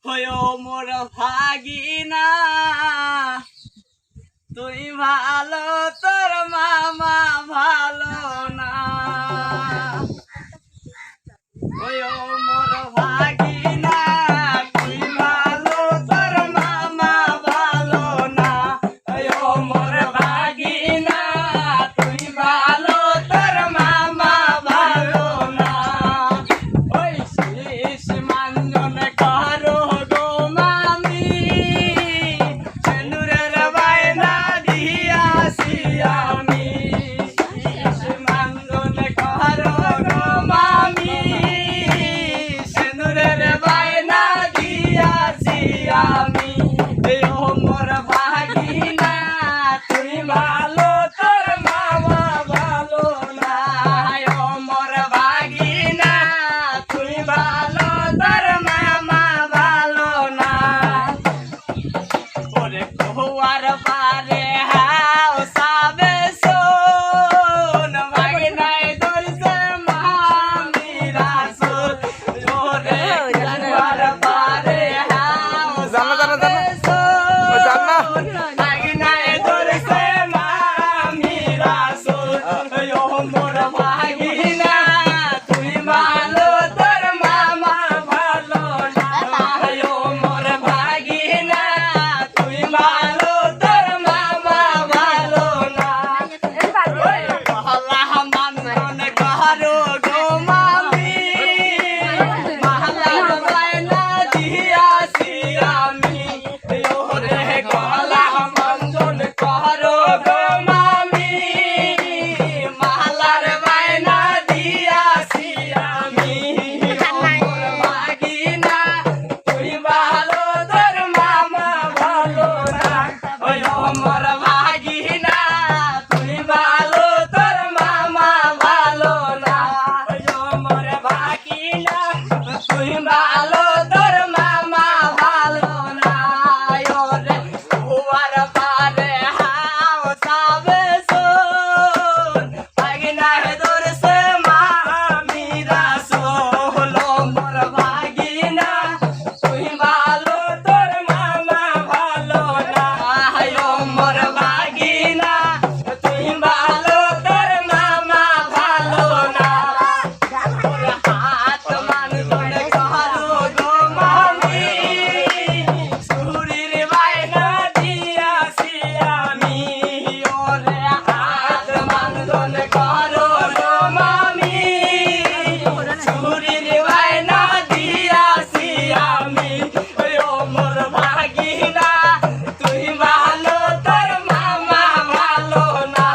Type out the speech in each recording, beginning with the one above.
হয়ো মোর ভাগিনা তুই ভালো তোর মামা ভালো না হয়ো মোর ভাগিনা তুই ভালো তোর মামা ভালো না হয়ো মোর ভাগিনা তুই ভালো তোর মামা ভালো না ওই শেষ মানজন কারো গো মামি সেনুরের বাইনা দিয়াছি আমি শেষ মানজন কারো গো মামি সেনুরের বাইনা দিয়াছি আমি ও মোর ভাগিনা তুই ভালো তোর মামা ভালো না ও মোর ভাগিনা তুই ভালো তোর মামা ভালো না ওরে কোয়ার পারে হাও সাবে সোন ভাগিনাই দরছে মামিরা সোন ওরে কোয়ার পারে হাও সাবে সোন ভাগিনাই দরছে মামিরা সোন ও মোর ভাগিনা তুই ভালো তোর মামা ভালো না ও মোর ভাগিনা তুই ভালো তোর মামা ভালো না মহল্লা মানন কারো গো মামি মহল্লার বাইনা দিয়াছি আমি ওরে মহল্লা মানন কারো গো মামি মহল্লার বাইনা দিয়াছি আমি মোর ভাগিনা তুই ভালো তোর মামা ভালো না ওই মোর ভাগিনা তুই ভালো তোর মামা ভালো না ওই মোর ভাগিনা তুই ভালো তোর মামা ভালো না ওরে কুয়ার পারে হাও সাবে সোন ভাগিনা দরছে মামিরা সোল মোর ভাগিনা তুই ভালো তোর মামা ভালো না ও মোর ভাগিনা তুই ভালো তোর মামা ভালো না ওর হাত মানজন কারো গো মামি সুরির বাইনা দিয়াছি আমি ওরে হাত মানজন কারো গো মামি সুরির বাইনা দিয়াছি আমি ও মোর ভাগিনা তুই ভালো তোর মামা ভালো না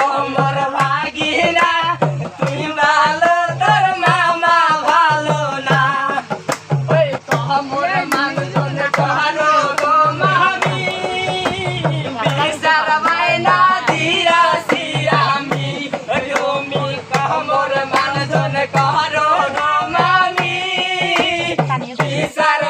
ও মোর ভাগিনা তুই ভালো তোর মামা ভালো না ওই মোর মানজন কারো গো মামি বিচার বাইনা দিয়াছি আমি মি মোর মানজন কারো গো মামি বিচার